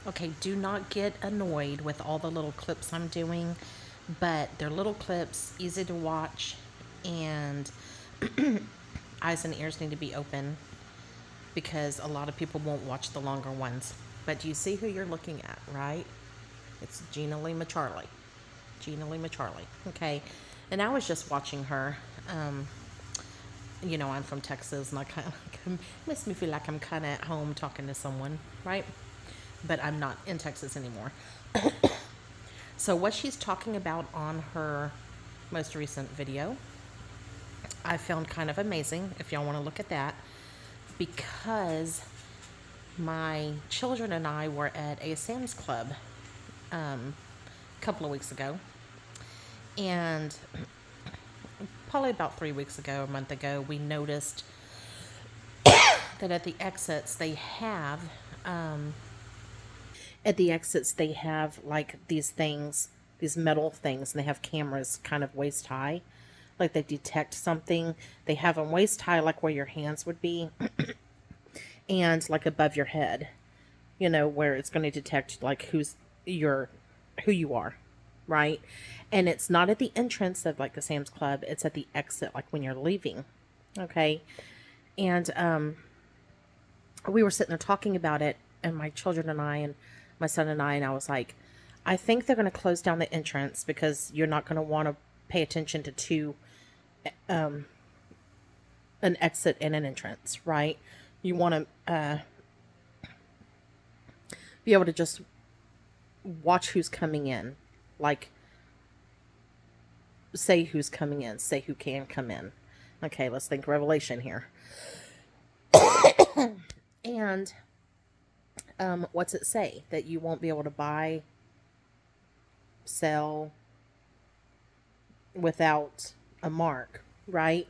Okay, do not get annoyed with all the little clips I'm doing, but they're little clips, easy to watch, and eyes and ears need to be open because a lot of people won't watch the longer ones. But do you see who you're looking at, right? It's Gina Lima Charlie. Gina Lima Charlie. Okay. And I was just watching her. I'm from Texas and I kind of makes me feel like I'm kind of at home talking to someone, right? But I'm not in Texas anymore. So, what she's talking about on her most recent video, I found kind of amazing if y'all want to look at that because my children and I were at a Sam's Club a couple of weeks ago. And probably about 3 weeks ago, a month ago, we noticed that at the exits they have like these things, these metal things, and they have cameras kind of waist high, like they detect something. They have them waist high, like where your hands would be, and like above your head. Where it's going to detect like who you are, right? And it's not at the entrance of like the Sam's Club; it's at the exit, like when you're leaving. Okay, and we were sitting there talking about it, and my children and I, and my son and I was like, I think they're going to close down the entrance because you're not going to want to pay attention to an exit and an entrance, right? You want to be able to just watch who's coming in, like say who's coming in, say who can come in. Okay, let's think Revelation here. And what's it say? That you won't be able to buy, sell without a mark, right?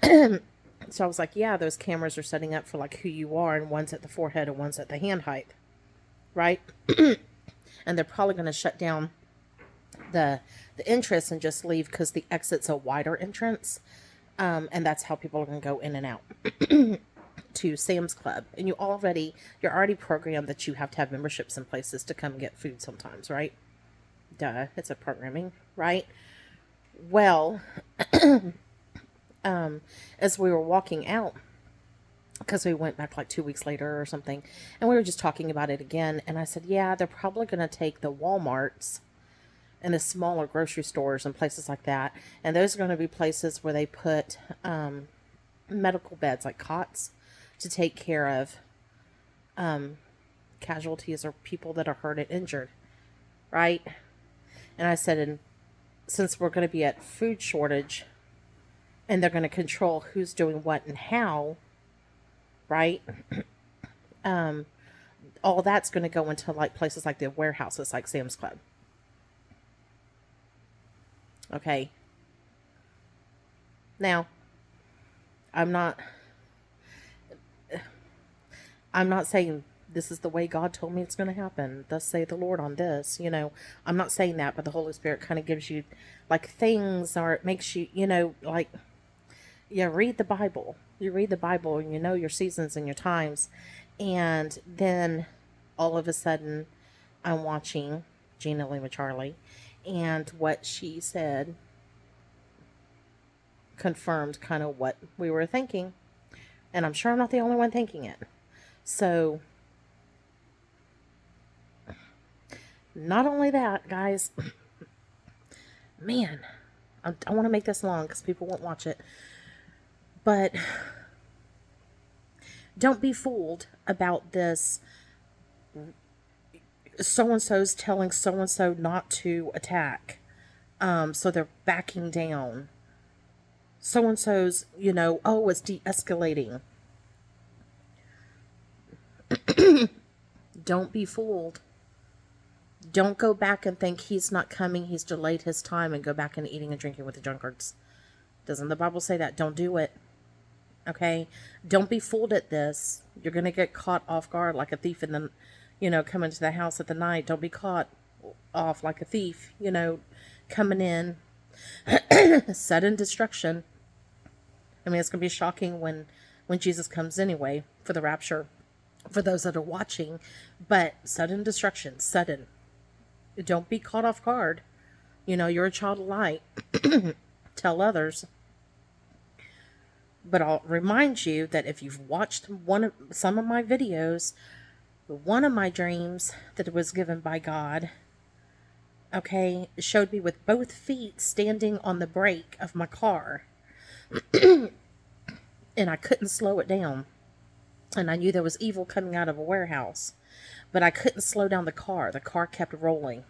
So I was like, yeah, those cameras are setting up for like who you are, and one's at the forehead and one's at the hand height, right? And they're probably going to shut down the entrance and just leave because the exit's a wider entrance, and that's how people are going to go in and out to Sam's Club. And you're already programmed that you have to have memberships in places to come get food sometimes, right? Duh, it's a programming, right? Well, as we were walking out, because we went back like 2 weeks later or something, and we were just talking about it again, and I said, yeah, they're probably going to take the Walmarts and the smaller grocery stores and places like that, and those are going to be places where they put medical beds, like cots, to take care of casualties or people that are hurt and injured, right? And I said, and since we're going to be at food shortage and they're going to control who's doing what and how, right? All that's going to go into like places like the warehouses, like Sam's Club. Okay. Now, I'm not I'm not saying this is the way God told me it's going to happen. Thus say the Lord on this. I'm not saying that, but the Holy Spirit kind of gives you like things, or it makes you, like, yeah, read the Bible. You read the Bible and you know your seasons and your times. And then all of a sudden, I'm watching Gina Lima Charlie, and what she said confirmed kind of what we were thinking. And I'm sure I'm not the only one thinking it. So, not only that, guys, man, I want to make this long because people won't watch it. But don't be fooled about this. So and so's telling so and so not to attack. So they're backing down. So and so's, oh, it's de escalating. Don't be fooled. Don't go back and think he's not coming, he's delayed his time, and go back and eating and drinking with the drunkards. Doesn't the Bible say that? Don't do it. Okay? Don't be fooled at this. You're going to get caught off guard like a thief in the, come into the house at the night. Don't be caught off like a thief, coming in. Sudden destruction. I mean, it's going to be shocking when Jesus comes anyway for the rapture. for those that are watching. But sudden destruction, sudden. Don't be caught off guard. You know, you're a child of light. Tell others. But I'll remind you that if you've watched some of my videos, one of my dreams that was given by God, okay, showed me with both feet standing on the brake of my car, and I couldn't slow it down. And I knew there was evil coming out of a warehouse, but I couldn't slow down the car. The car kept rolling.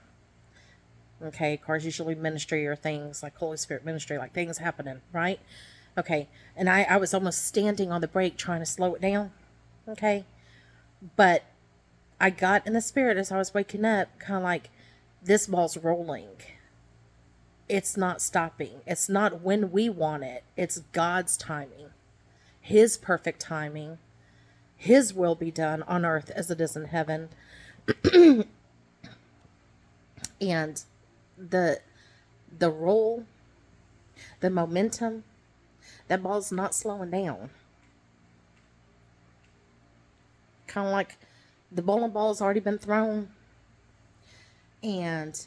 Okay, cars usually ministry or things like Holy Spirit ministry, like things happening, right? Okay, and I was almost standing on the brake trying to slow it down. Okay, but I got in the spirit as I was waking up, kind of like, this ball's rolling. It's not stopping. It's not when we want it. It's God's timing, His perfect timing. His will be done on earth as it is in heaven. And the roll, the momentum, that ball's not slowing down. Kind of like the bowling ball's already been thrown, and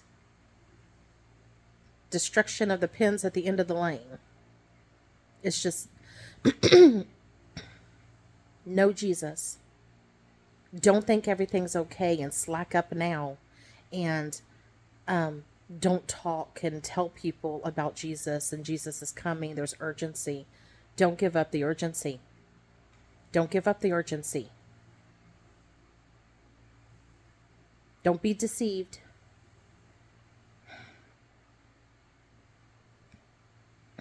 destruction of the pins at the end of the lane. It's just know Jesus. Don't think everything's okay and slack up now, and don't talk and tell people about Jesus and Jesus is coming. There's urgency. Don't give up the urgency. Don't give up the urgency. Don't be deceived.